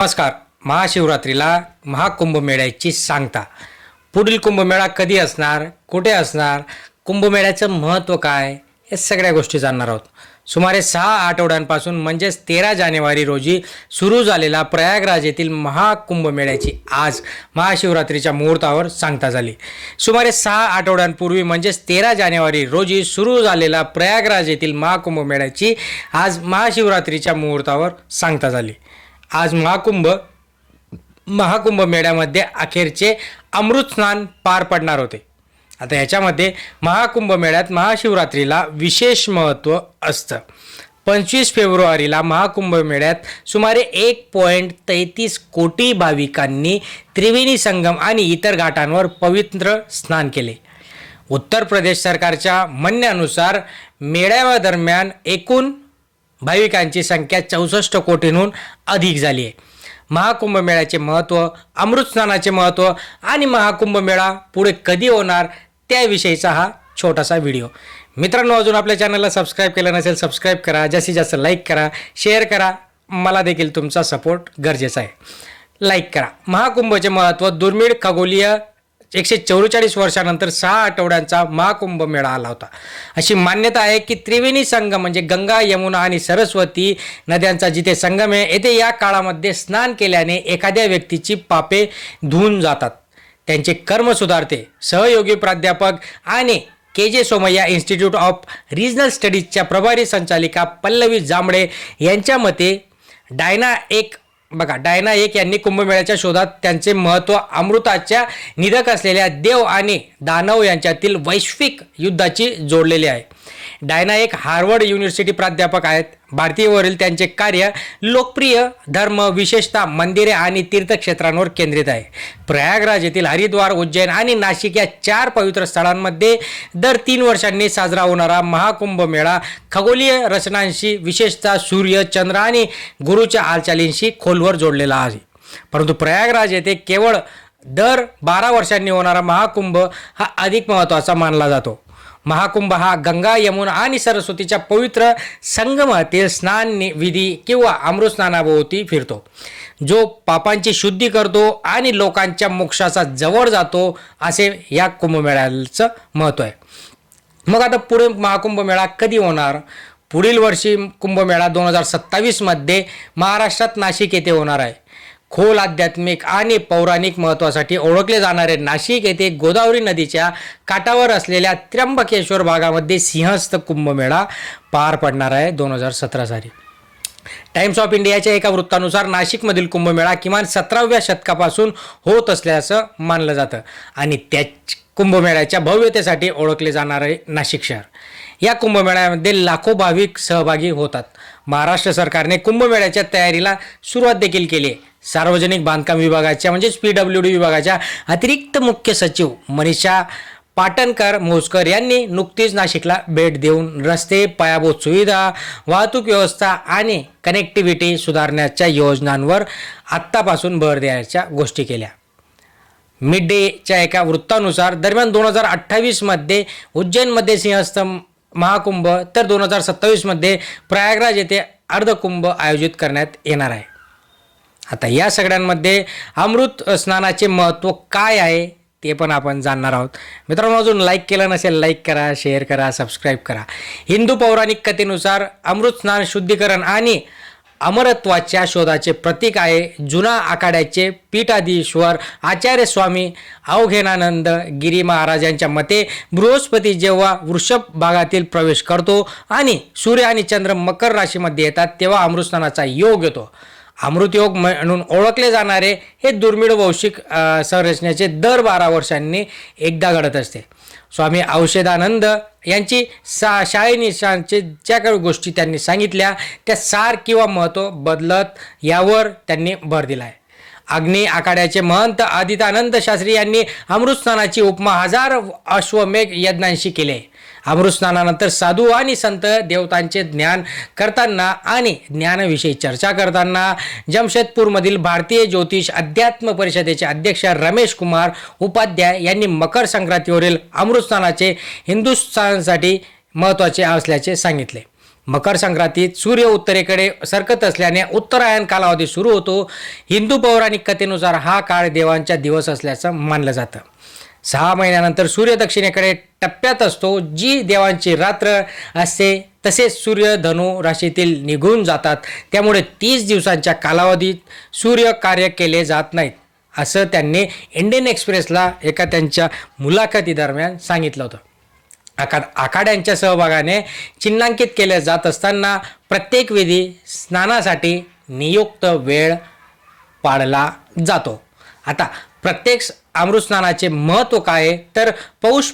नमस्कार. महाशिवरात्रीला महाकुंभमेळ्याची सांगता. पुढील कुंभमेळा कधी असणार, कुठे असणार, कुंभमेळ्याचं महत्त्व काय, या सगळ्या गोष्टी जाणणार आहोत. सुमारे 6 आठवड्यांपासून म्हणजेच 13 जानेवारी रोजी सुरू झालेला प्रयागराज येथील महाकुंभमेळ्याची आज महाशिवरात्रीच्या मुहूर्तावर सांगता झाली. सुमारे 6 आठवड्यांपूर्वी म्हणजेच 13 जानेवारी रोजी सुरू झालेला प्रयागराज येथील महाकुंभमेळ्याची आज महाशिवरात्रीच्या मुहूर्तावर सांगता झाली. आज महाकुंभमेळ्यामध्ये अखेरचे अमृत स्नान पार पडणार होते. आता याच्यामध्ये महाकुंभमेळ्यात महाशिवरात्रीला विशेष महत्त्व असतं. 25 फेब्रुवारीला महाकुंभमेळ्यात सुमारे 1.33 कोटी भाविकांनी त्रिवेणी संगम आणि इतर घाटांवर पवित्र स्नान केले. उत्तर प्रदेश सरकारच्या म्हणण्यानुसार मेळाव्यादरम्यान एकूण भाविकांची संख्या 64 कोटींहून अधिक झाली आहे. महाकुंभमेळ्याचे महत्त्व, अमृत स्नानाचे महत्त्व आणि महाकुंभमेळा पुढे कधी होणार त्याविषयीचा हा छोटासा व्हिडिओ. मित्रांनो, अजून आपल्या चॅनलला सबस्क्राईब केलं नसेल सबस्क्राईब करा, जास्तीत जास्त लाईक करा, शेअर करा. मला देखील तुमचा सपोर्ट गरजेचा आहे. लाईक करा. महाकुंभचे महत्त्व दुर्मिळ खगोलीय 144 वर्षानंतर 6 आठवड्यांचा महाकुंभमेळा आला होता. अशी मान्यता आहे की त्रिवेणी संगम म्हणजे गंगा, यमुना आणि सरस्वती नद्यांचा जिथे संगम आहे, येथे या काळामध्ये स्नान केल्याने एखाद्या व्यक्तीची पापे धुवून जातात, त्यांचे कर्म सुधारते. सहयोगी प्राध्यापक आणि के.जे. सोमय्या इन्स्टिट्यूट ऑफ रिजनल स्टडीजच्या प्रभारी संचालिका पल्लवी जांभळे यांच्या मते डायना एक यांनी कुंभमेळ्याच्या शोधात त्यांचे महत्त्व अमृताच्या निधक असलेल्या देव आणि दानव यांच्यातील वैश्विक युद्धाची जोडलेले आहे. डायना एक हार्वर्ड युनिव्हर्सिटी प्राध्यापक आहेत. भारतीयवरील त्यांचे कार्य लोकप्रिय धर्म, विशेषतः मंदिरे आणि तीर्थक्षेत्रांवर केंद्रित आहे. प्रयागराज येथील हरिद्वार, उज्जैन आणि नाशिक या 4 पवित्र स्थळांमध्ये दर 3 वर्षांनी साजरा होणारा महाकुंभमेळा खगोलीय रचनांशी, विशेषतः सूर्य, चंद्र आणि गुरूच्या हालचालींशी खोलवर जोडलेला आहे. परंतु प्रयागराज येथे केवळ दर 12 वर्षांनी होणारा महाकुंभ हा अधिक महत्त्वाचा मानला जातो. महाकुंभ हा गंगा, यमुना आणि सरस्वतीच्या पवित्र संगमातील स्नान विधी किंवा अमृत स्नानाभोवती फिरतो, जो पापांची शुद्धी करतो आणि लोकांच्या मोक्षाचा जवळ जातो, असे या कुंभमेळ्याचं महत्त्व आहे. मग आता पुढे महाकुंभमेळा कधी होणार? पुढील वर्षी कुंभमेळा 2027 मध्ये महाराष्ट्रात नाशिक येथे होणार आहे. खोल आध्यात्मिक आणि पौराणिक महत्त्वासाठी ओळखले जाणारे नाशिक येथे गोदावरी नदीच्या काठावर असलेल्या त्र्यंबकेश्वर भागामध्ये सिंहस्थ कुंभमेळा पार पडणार आहे 2017 साली. टाइम्स ऑफ इंडियाच्या एका वृत्तानुसार नाशिकमधील कुंभमेळा किमान 17व्या शतकापासून होत असल्याचं मानलं जातं आणि त्या कुंभमेळ्याच्या भव्यतेसाठी ओळखले जाणारे नाशिक शहर. या कुंभमेळ्यामध्ये लाखो भाविक सहभागी होतात. महाराष्ट्र सरकारने कुंभमेळ्याच्या तयारीला सुरुवात देखील केली. सार्वजनिक बांधकाम विभागाच्या म्हणजेच PWD विभागाच्या अतिरिक्त मुख्य सचिव मनीषा पाटणकर मोजकर यांनी नुकतीच नाशिकला भेट देऊन रस्ते, पायाभूत सुविधा, वाहतूक व्यवस्था आणि कनेक्टिव्हिटी सुधारण्याच्या योजनांवर आत्तापासून भर द्यायच्या गोष्टी केल्या. मिड डेच्या एका वृत्तानुसार दरम्यान 2028 मध्ये उज्जैनमध्ये सिंहस्थ महाकुंभ तर 2027 मध्ये प्रयागराज येथे अर्धकुंभ आयोजित करण्यात येणार आहे. आता या सगळ्यांमध्ये अमृत स्नानाचे महत्त्व काय आहे ते पण आपण जाणणार आहोत. मित्रांनो, अजून लाईक केलं नसेल लाईक करा, शेअर करा, सबस्क्राईब करा. हिंदू पौराणिक कथेनुसार अमृत स्नान शुद्धीकरण आणि अमरत्वाच्या शोधाचे प्रतीक आहे. जुना आखाड्याचे पीठाधीश्वर आचार्य स्वामी अवघेनानंद गिरी महाराजांच्या मते बृहस्पती जेव्हा वृषभ भागातील प्रवेश करतो आणि सूर्य आणि चंद्र मकर राशीमध्ये येतात तेव्हा अमृतस्नानाचा योग येतो. अमृतयोग म्हणून ओळखले जाणारे हे दुर्मिळ वैश्विक संरचनेचे दर 12 वर्षांनी एकदा घडत असते. स्वामी अवधेशानंद यांची शाळेनिशांचे ज्या काही गोष्टी त्यांनी सांगितल्या त्या सार किंवा महत्त्व बदलत यावर त्यांनी भर दिला आहे. अग्नी आखाड्याचे महंत आदितानंद शास्त्री यांनी अमृतस्नानाची उपमा 1000 अश्वमेघ यज्ञांशी केले. अमृतस्नानानंतर साधू आणि संत देवतांचे ज्ञान करताना आणि ज्ञानाविषयी चर्चा करताना जमशेदपूरमधील भारतीय ज्योतिष अध्यात्म परिषदेचे अध्यक्ष रमेश कुमार उपाध्याय यांनी मकर संक्रांतीवरील अमृतस्नानाचे हिंदुस्थानसाठी महत्त्वाचे असल्याचे सांगितले. मकर संक्रांतीत सूर्य उत्तरेकडे सरकत असल्याने उत्तरायण कालावधी सुरू होतो. हिंदू पौराणिक कथेनुसार हा काळ देवांचा दिवस असल्याचं मानलं जातं. 6 महिन्यानंतर सूर्य दक्षिणेकडे टप्प्यात असतो, जी देवांची रात्र असते. तसेच सूर्य धनु राशीतील निघून जातात, त्यामुळे 30 दिवसांच्या कालावधीत सूर्य कार्य केले जात नाहीत, असं त्यांनी इंडियन एक्सप्रेसला एका त्यांच्या मुलाखतीदरम्यान सांगितलं होतं. आखाड्यांच्या सहभागाने चिन्हांकित केले जात असताना प्रत्येक विधी स्नानासाठी नियुक्त वेळ पाळला जातो. आता प्रत्येक अमृत स्नानाचे महत्त्व काय आहे, तर पौष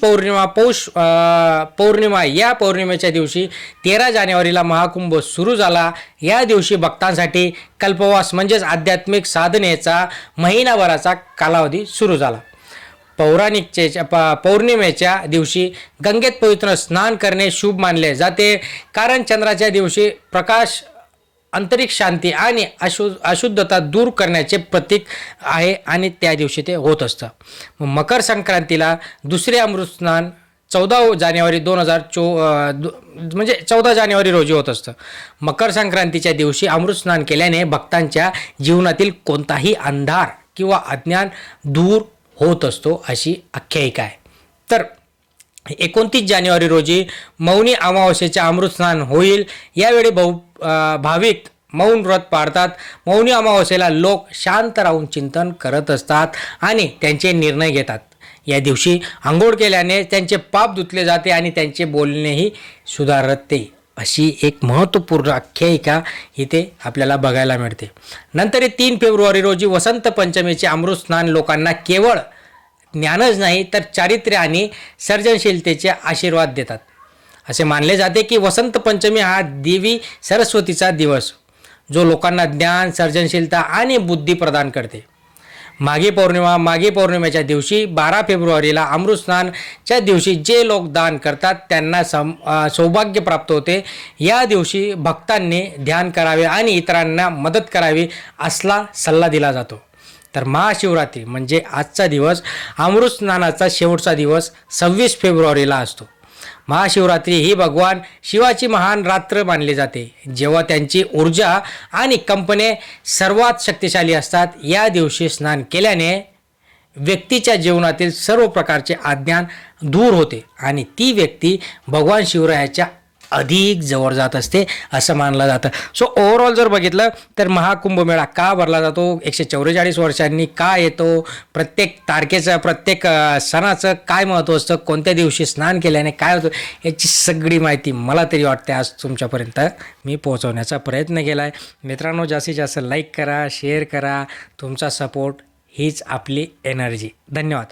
पौर्णिमा या पौर्णिमेच्या दिवशी 13 जानेवारीला महाकुंभ सुरू झाला. या दिवशी भक्तांसाठी कल्पवास म्हणजेच आध्यात्मिक साधनेचा महिनाभराचा कालावधी सुरू झाला. पौर्णिमेच्या दिवशी गंगेत पवित्र स्नान करणे शुभ मानले जाते, कारण चंद्राच्या दिवशी प्रकाश आंतरिक शांती आणि अशुद्धता दूर करण्याचे प्रतीक आहे आणि त्या दिवशी ते होत असतं. मकर संक्रांतीला दुसरे अमृत स्नान 14 जानेवारी 14 जानेवारी रोजी होत असतं. मकर संक्रांतीच्या दिवशी अमृत स्नान केल्याने भक्तांच्या जीवनातील कोणताही अंधार किंवा अज्ञान दूर होत असतो, अशी आख्यायिका आहे. तर 29 जानेवारी रोजी मौनी अमावस्येचे अमृत स्नान होईल. यावेळी भाविक मौन व्रत पाळतात. मौनी अमावस्येला लोक शांत राहून चिंतन करत असतात आणि त्यांचे निर्णय घेतात. या दिवशी आंघोळ केल्याने त्यांचे पाप धुतले जाते आणि त्यांचे बोलणेही सुधारते, अशी एक महत्त्वपूर्ण आख्यायिका इथे आपल्याला बघायला मिळते. नंतर 3 फेब्रुवारी रोजी वसंत पंचमीचे अमृत स्नान लोकांना केवळ ज्ञानच नाही तर चारित्र्य आणि सर्जनशीलतेचे आशीर्वाद देतात. असे मानले जाते की वसंत पंचमी हा देवी सरस्वतीचा दिवस, जो लोकांना ज्ञान, सर्जनशीलता आणि बुद्धी प्रदान करते. माघी पौर्णिमेच्या दिवशी 12 फेब्रुवारीला अमृत स्नानच्या दिवशी जे लोक दान करतात त्यांना सौभाग्य प्राप्त होते. या दिवशी भक्तांनी ध्यान करावे आणि इतरांना मदत करावी असला सल्ला दिला जातो. तर महाशिवरात्री म्हणजे आजचा दिवस अमृत स्नानाचा शेवटचा दिवस 26 फेब्रुवारीला असतो. महाशिवरात्री ही भगवान शिवाची महान रात्र मानली जाते, जेव्हा त्यांची ऊर्जा आणि कंपने सर्वात शक्तिशाली असतात. या दिवशी स्नान केल्याने व्यक्तीच्या जीवनातील सर्व प्रकारचे अज्ञान दूर होते आणि ती व्यक्ती भगवान शिवरायाच्या अधिक जवळ जात असते, असं मानलं जातं. सो ओव्हरऑल जर बघितलं तर महाकुंभमेळा का भरला जातो, 144 वर्षांनी का येतो, प्रत्येक तारखेचं, प्रत्येक सणाचं काय महत्त्व असतं, कोणत्या दिवशी स्नान केल्याने काय होतं, याची सगळी माहिती मला तरी वाटते आज तुमच्यापर्यंत मी पोहोचवण्याचा प्रयत्न केला आहे. मित्रांनो, जास्तीत जास्त लाईक करा, शेअर करा. तुमचा सपोर्ट हीच आपली एनर्जी. धन्यवाद.